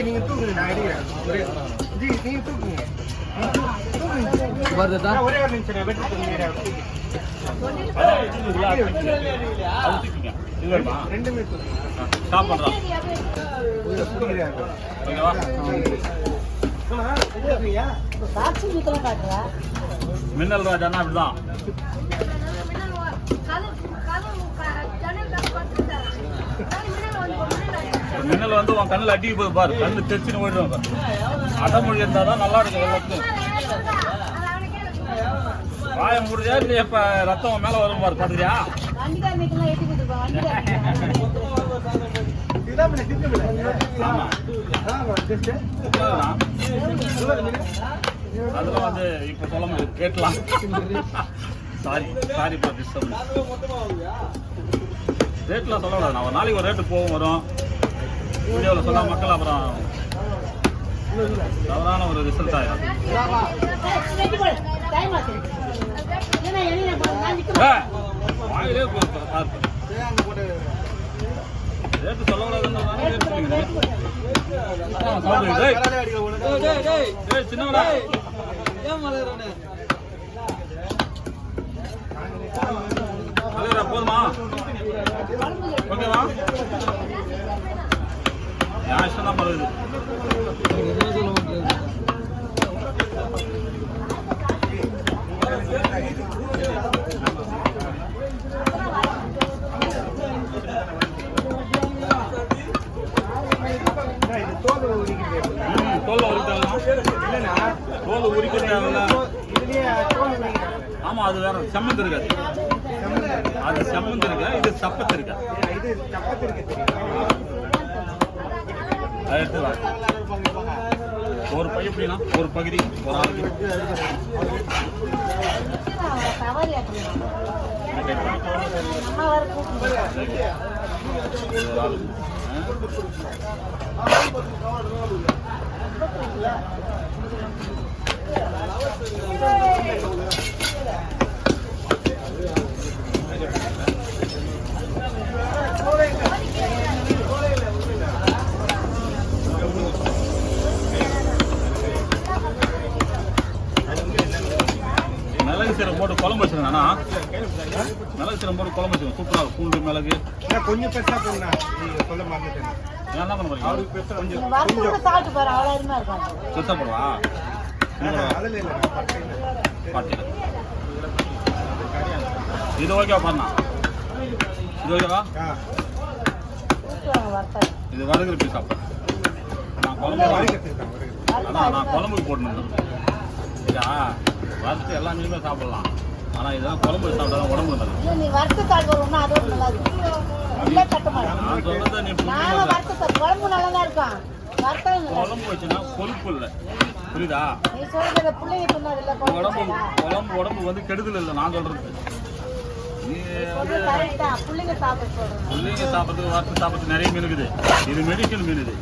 நீங்க தூக்குங்க நான் அடிக்கிறேன் நீங்க தூக்குங்க ஒரே ஒரு நிமிஷம் வெட்டி தூங்குறேன் ரெண்டுமே ஸ்டாப் பண்றோம் மின்னல் ராஜானா அப்படிதான் மின்னல் வந்து உன் கண்ணில் அடிக்க போது பாரு, கண்ணு தெரிச்சுன்னு ஓடிடுவாங்க. அடமொழி இருந்தால் தான் நல்லா இருக்கும் எல்லாத்துக்கும். வாய முடிஞ்சா இல்லை இப்ப ரத்தம் மேல வரும் பாரு, பாத்துக்கியா? அதெல்லாம் வந்து இப்ப சொல்ல முடியாது, கேட்கலாம். சாரி பா, டிஸ்டர்ப். ரேட்லாம் சொல்லக்கூடாது. நான் ஒரு நாளைக்கு ஒரு ரேட்டு போகும் வரும் வீடியோவில் சொன்னா மக்கள் அப்புறம் தவறான ஒரு ரிசல்ட் ஆயிடும். வாயிலே ரேட்டு சொல்லக்கூடாதுன்னு சின்னவனா போதுமா? ஓகேவா? என் இஷ்டம் தான் பண்ணுது. தோல் உரிக்கிறாங்கல்ல, ஆமா அது வேற. செம்மந்து இருக்காது, அது செம்மந்து இருக்கு, இது சப்பத்து இருக்கு. ஒரு பை எப்படின்னா ஒரு பகுதி ஒரு ஆளுக்கு மிளகு சீரம் போட்டு குழம்பு வச்சிருந்தா, மிளகு சீரம் போட்டு குழம்பு வச்சிருக்கேன். சூப்பராக பூண்டு மிளகு கொஞ்சம் பெருசா போடுங்க. சொல்ல மாட்டேன், என்ன பண்ண போறீங்க? அவருக்கு பெருசா கொஞ்சம் பெருசா போடுவா. இது ஓகேவா பண்ணா? இது ஓகேவா? இது வறுக்கிற பீஸ் சாப்பிட்றேன். நான் குழம்புக்கு போட்டுருந்தேன். இதா வறுத்து எல்லா மீனுமே சாப்பிடலாம், ஆனா இதெல்லாம் குழம்பு சாப்பிட்டா உடம்பு நல்லது. குழம்பு வச்சுன்னா கொழுப்பு இல்லை, புரியுதா? உடம்பு வந்து கெடுதல் இல்லை. நான் சொல்றது பிள்ளைங்க சாப்பிட்றதுக்கு வறுத்து சாப்பிட்றது நிறைய மீன் இருக்குது. இது மெடிசன் மீன். இது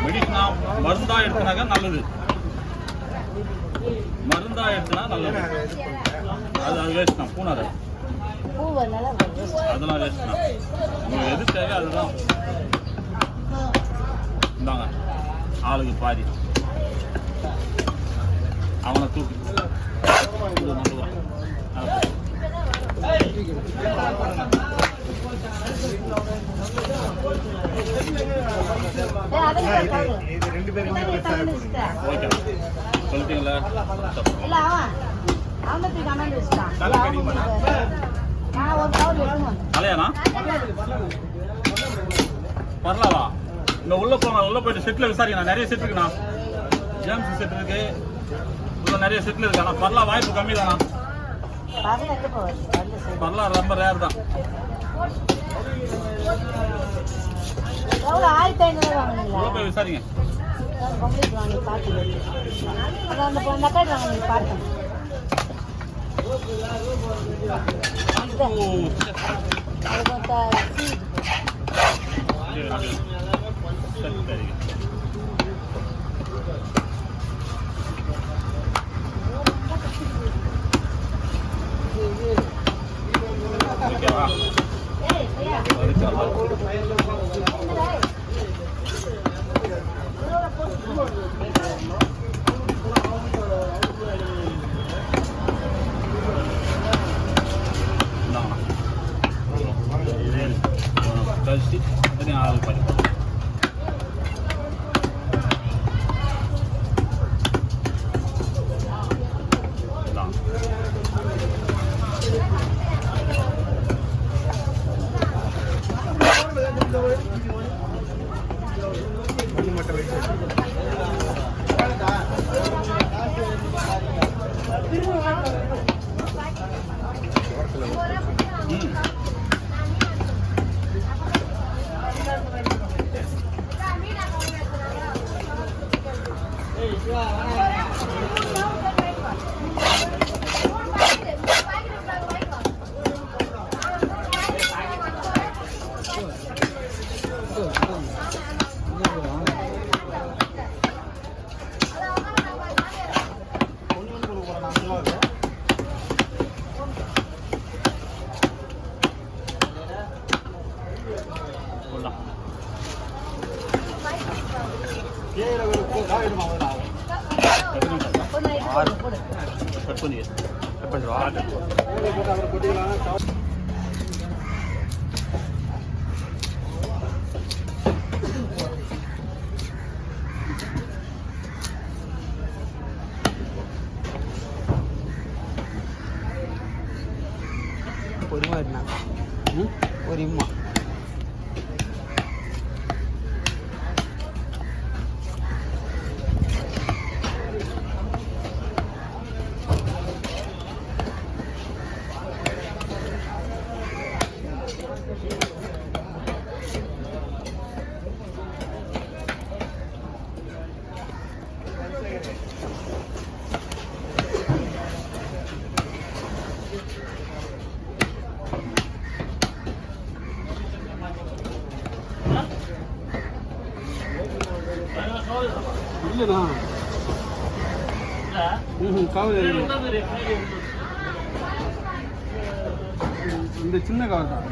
மெடிசனா மருந்தா எடுத்துனாக்கா நல்லது, மருந்தா எடுத்துனா நல்லது. அது வேஸ்ட் தான், பூனாத அதெல்லாம் வேஸ்ட் தான். உங்களுக்கு எது தேவை அதுதான். இந்தாங்க ஆளுக்கு பாதி, அவனை தூக்கி சொல்லிட்டீங்களா? கலையாண்ணா வரலாவா? இங்க உள்ள போனா உள்ள போயிட்டு செட்டில் விசாரிக்கணும். நிறைய செட் இருக்குண்ணா, ஜேம்ஸ் செட் இருக்கு, உள்ள நிறைய செட்டில் இருக்கு. ஆனால் பரலாம் வாய்ப்பு கம்மி தானா? பரலாம் ரொம்ப ரேர் தான். உள்ள போய் விசாரிங்க. அந்த கட்டை நாங்கள் பார்த்தோம். அது கழிச்சு ஆள் பண்ணி கட் பண்ணிடுவா. பொறுமா இருந்தாங்க ஒரு இம்மா இல்லைண்ணா கவர் இந்த சின்ன கவர் தான்.